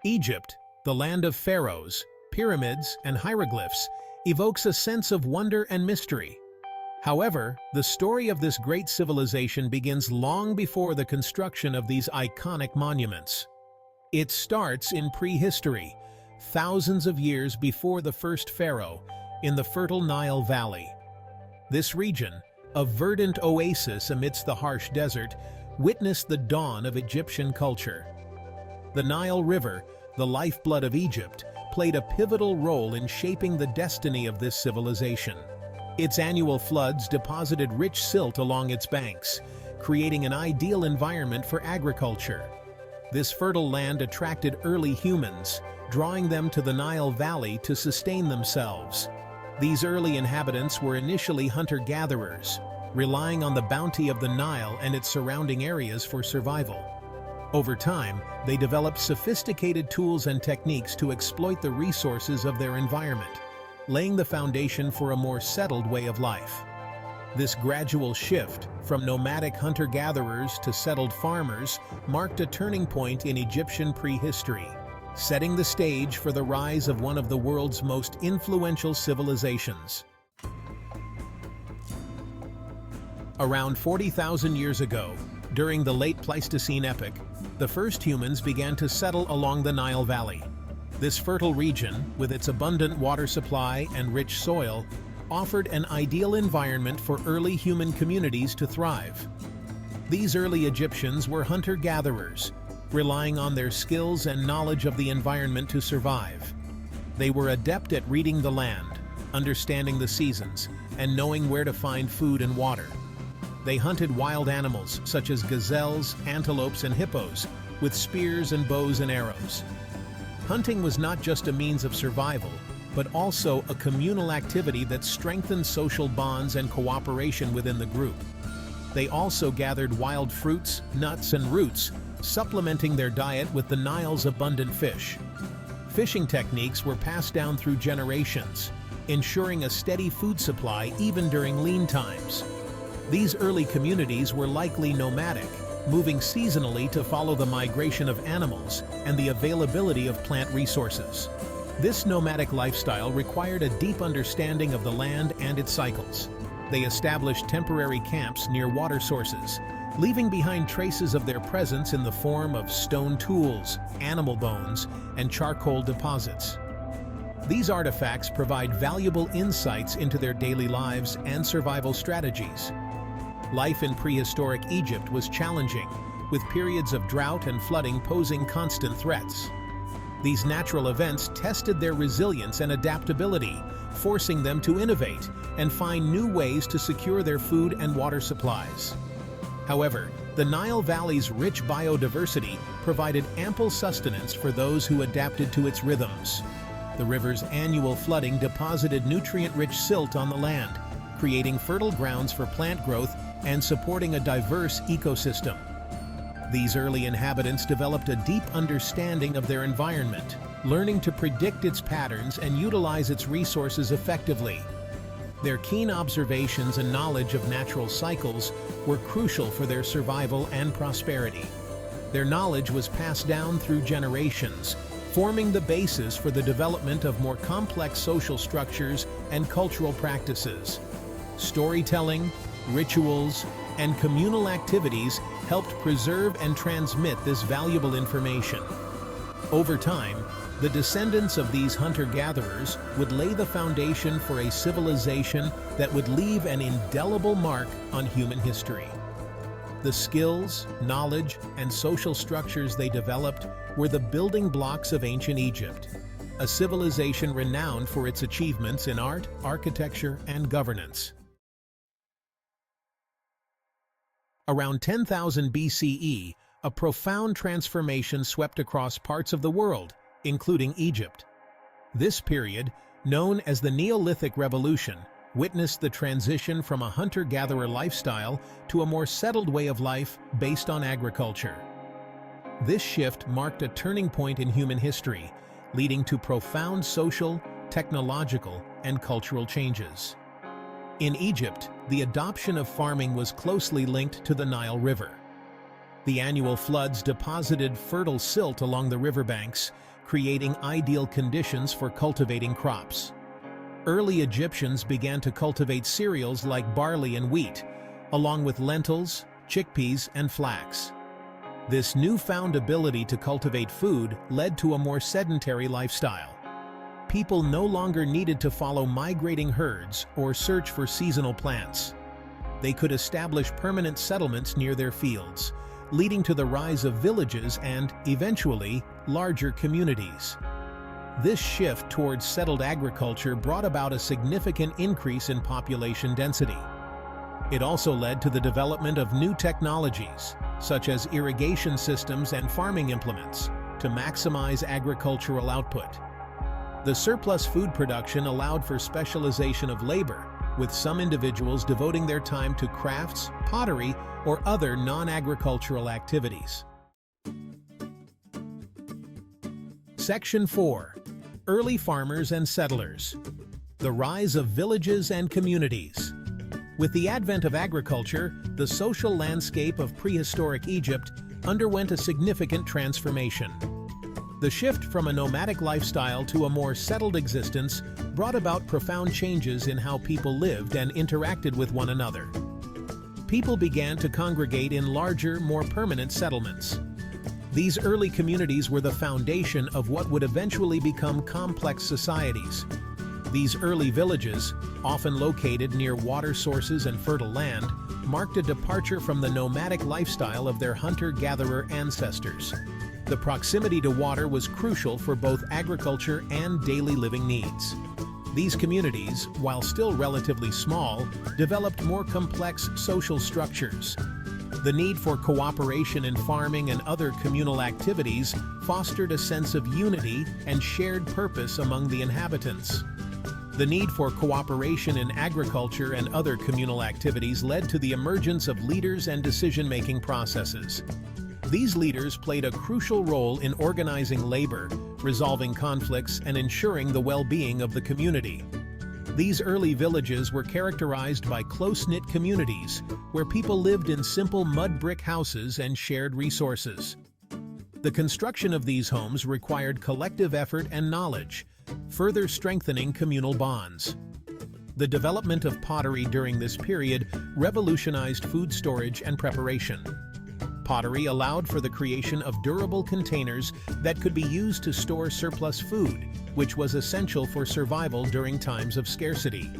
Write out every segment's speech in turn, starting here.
Egypt, the land of pharaohs, pyramids, and hieroglyphs, evokes a sense of wonder and mystery. However, the story of this great civilization begins long before the construction of these iconic monuments. It starts in prehistory, thousands of years before the first pharaoh, in the fertile Nile Valley. This region, a verdant oasis amidst the harsh desert, witnessed the dawn of Egyptian culture. The Nile River, the lifeblood of Egypt, played a pivotal role in shaping the destiny of this civilization. Its annual floods deposited rich silt along its banks, creating an ideal environment for agriculture. This fertile land attracted early humans, drawing them to the Nile Valley to sustain themselves. These early inhabitants were initially hunter-gatherers, relying on the bounty of the Nile and its surrounding areas for survival. Over time, they developed sophisticated tools and techniques to exploit the resources of their environment, laying the foundation for a more settled way of life. This gradual shift from nomadic hunter-gatherers to settled farmers marked a turning point in Egyptian prehistory, setting the stage for the rise of one of the world's most influential civilizations. Around 40,000 years ago, during the late Pleistocene epoch, the first humans began to settle along the Nile Valley. This fertile region, with its abundant water supply and rich soil, offered an ideal environment for early human communities to thrive. These early Egyptians were hunter-gatherers, relying on their skills and knowledge of the environment to survive. They were adept at reading the land, understanding the seasons, and knowing where to find food and water. They hunted wild animals such as gazelles, antelopes, and hippos, with spears and bows and arrows. Hunting was not just a means of survival, but also a communal activity that strengthened social bonds and cooperation within the group. They also gathered wild fruits, nuts, and roots, supplementing their diet with the Nile's abundant fish. Fishing techniques were passed down through generations, ensuring a steady food supply even during lean times. These early communities were likely nomadic, moving seasonally to follow the migration of animals and the availability of plant resources. This nomadic lifestyle required a deep understanding of the land and its cycles. They established temporary camps near water sources, leaving behind traces of their presence in the form of stone tools, animal bones, and charcoal deposits. These artifacts provide valuable insights into their daily lives and survival strategies. Life in prehistoric Egypt was challenging, with periods of drought and flooding posing constant threats. These natural events tested their resilience and adaptability, forcing them to innovate and find new ways to secure their food and water supplies. However, the Nile Valley's rich biodiversity provided ample sustenance for those who adapted to its rhythms. The river's annual flooding deposited nutrient-rich silt on the land, creating fertile grounds for plant growth and supporting a diverse ecosystem. These early inhabitants developed a deep understanding of their environment, learning to predict its patterns and utilize its resources effectively. Their keen observations and knowledge of natural cycles were crucial for their survival and prosperity. Their knowledge was passed down through generations, forming the basis for the development of more complex social structures and cultural practices. Storytelling, rituals, and communal activities helped preserve and transmit this valuable information. Over time, the descendants of these hunter-gatherers would lay the foundation for a civilization that would leave an indelible mark on human history. The skills, knowledge, and social structures they developed were the building blocks of ancient Egypt, a civilization renowned for its achievements in art, architecture, and governance. Around 10,000 BCE, a profound transformation swept across parts of the world, including Egypt. This period, known as the Neolithic Revolution, witnessed the transition from a hunter-gatherer lifestyle to a more settled way of life based on agriculture. This shift marked a turning point in human history, leading to profound social, technological, and cultural changes. In Egypt, the adoption of farming was closely linked to the Nile River. The annual floods deposited fertile silt along the riverbanks, creating ideal conditions for cultivating crops. Early Egyptians began to cultivate cereals like barley and wheat, along with lentils, chickpeas, and flax. This newfound ability to cultivate food led to a more sedentary lifestyle. People no longer needed to follow migrating herds or search for seasonal plants. They could establish permanent settlements near their fields, leading to the rise of villages and, eventually, larger communities. This shift towards settled agriculture brought about a significant increase in population density. It also led to the development of new technologies, such as irrigation systems and farming implements, to maximize agricultural output. The surplus food production allowed for specialization of labor, with some individuals devoting their time to crafts, pottery, or other non-agricultural activities. Section 4. Early farmers and settlers. The rise of villages and communities. With the advent of agriculture, the social landscape of prehistoric Egypt underwent a significant transformation. The shift from a nomadic lifestyle to a more settled existence brought about profound changes in how people lived and interacted with one another. People began to congregate in larger, more permanent settlements. These early communities were the foundation of what would eventually become complex societies. These early villages, often located near water sources and fertile land, marked a departure from the nomadic lifestyle of their hunter-gatherer ancestors. The proximity to water was crucial for both agriculture and daily living needs. These communities, while still relatively small, developed more complex social structures. The need for cooperation in farming and other communal activities fostered a sense of unity and shared purpose among the inhabitants. The need for cooperation in agriculture and other communal activities led to the emergence of leaders and decision-making processes. These leaders played a crucial role in organizing labor, resolving conflicts, and ensuring the well-being of the community. These early villages were characterized by close-knit communities, where people lived in simple mud brick houses and shared resources. The construction of these homes required collective effort and knowledge, further strengthening communal bonds. The development of pottery during this period revolutionized food storage and preparation. Pottery allowed for the creation of durable containers that could be used to store surplus food, which was essential for survival during times of scarcity.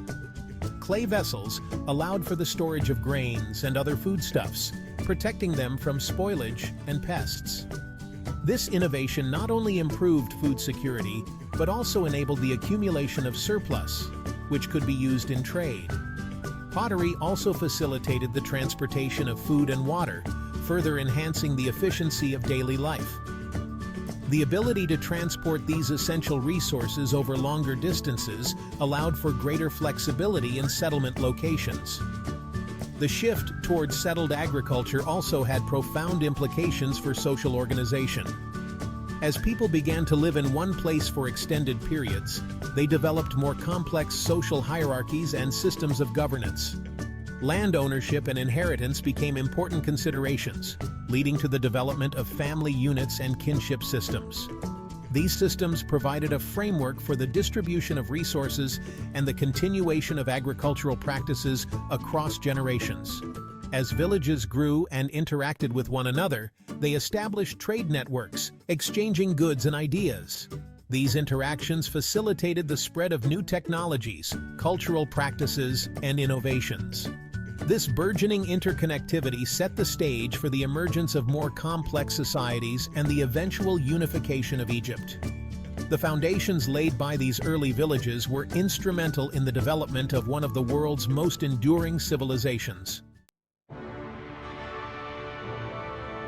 Clay vessels allowed for the storage of grains and other foodstuffs, protecting them from spoilage and pests. This innovation not only improved food security, but also enabled the accumulation of surplus, which could be used in trade. Pottery also facilitated the transportation of food and water, further enhancing the efficiency of daily life. The ability to transport these essential resources over longer distances allowed for greater flexibility in settlement locations. The shift towards settled agriculture also had profound implications for social organization. As people began to live in one place for extended periods, they developed more complex social hierarchies and systems of governance. Land ownership and inheritance became important considerations, leading to the development of family units and kinship systems. These systems provided a framework for the distribution of resources and the continuation of agricultural practices across generations. As villages grew and interacted with one another, they established trade networks, exchanging goods and ideas. These interactions facilitated the spread of new technologies, cultural practices, and innovations. This burgeoning interconnectivity set the stage for the emergence of more complex societies and the eventual unification of Egypt. The foundations laid by these early villages were instrumental in the development of one of the world's most enduring civilizations.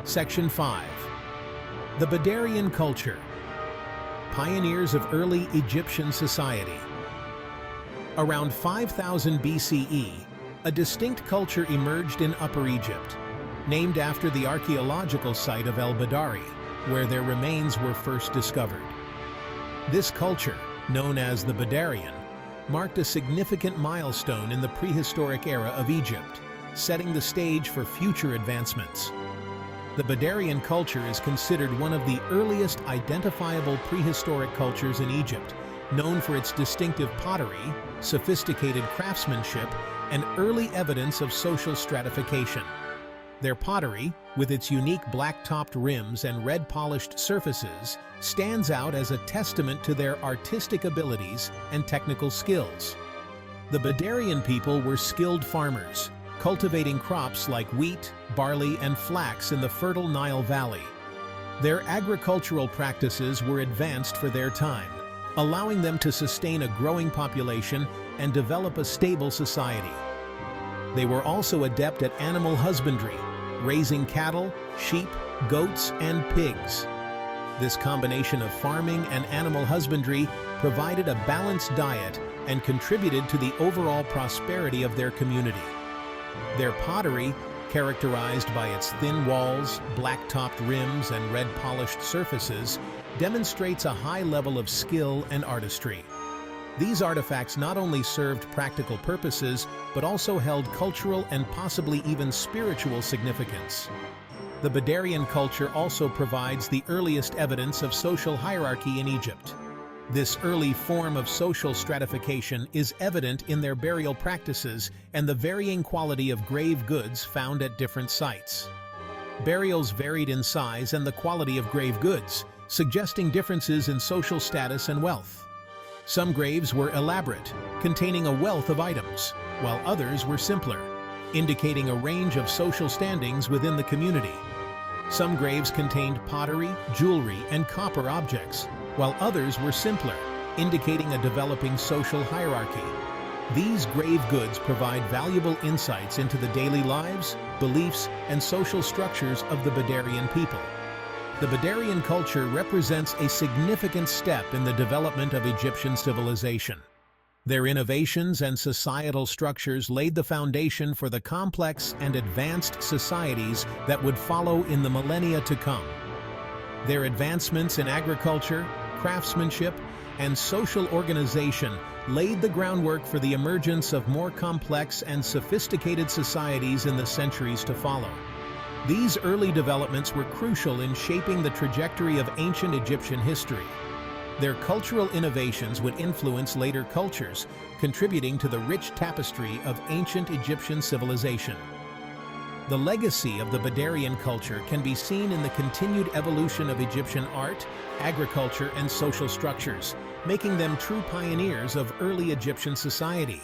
Section 5. The Badarian Culture. Pioneers of early Egyptian society. Around 5000 BCE, a distinct culture emerged in Upper Egypt, named after the archaeological site of El-Badari, where their remains were first discovered. This culture, known as the Badarian, marked a significant milestone in the prehistoric era of Egypt, setting the stage for future advancements. The Badarian culture is considered one of the earliest identifiable prehistoric cultures in Egypt, known for its distinctive pottery, sophisticated craftsmanship, and early evidence of social stratification. Their pottery, with its unique black-topped rims and red-polished surfaces, stands out as a testament to their artistic abilities and technical skills. The Badarian people were skilled farmers, cultivating crops like wheat, barley, and flax in the fertile Nile Valley. Their agricultural practices were advanced for their time, allowing them to sustain a growing population and develop a stable society. They were also adept at animal husbandry, raising cattle, sheep, goats, and pigs. This combination of farming and animal husbandry provided a balanced diet and contributed to the overall prosperity of their community. Their pottery, characterized by its thin walls, black-topped rims, and red-polished surfaces, demonstrates a high level of skill and artistry. These artifacts not only served practical purposes, but also held cultural and possibly even spiritual significance. The Badarian culture also provides the earliest evidence of social hierarchy in Egypt. This early form of social stratification is evident in their burial practices and the varying quality of grave goods found at different sites. Burials varied in size and the quality of grave goods, suggesting differences in social status and wealth. Some graves were elaborate, containing a wealth of items, while others were simpler, indicating a range of social standings within the community. Some graves contained pottery, jewelry, and copper objects, while others were simpler, indicating a developing social hierarchy. These grave goods provide valuable insights into the daily lives, beliefs, and social structures of the Badarian people. The Badarian culture represents a significant step in the development of Egyptian civilization. Their innovations and societal structures laid the foundation for the complex and advanced societies that would follow in the millennia to come. Their advancements in agriculture, craftsmanship, and social organization laid the groundwork for the emergence of more complex and sophisticated societies in the centuries to follow. These early developments were crucial in shaping the trajectory of ancient Egyptian history. Their cultural innovations would influence later cultures, contributing to the rich tapestry of ancient Egyptian civilization. The legacy of the Badarian culture can be seen in the continued evolution of Egyptian art, agriculture, and social structures, making them true pioneers of early Egyptian society.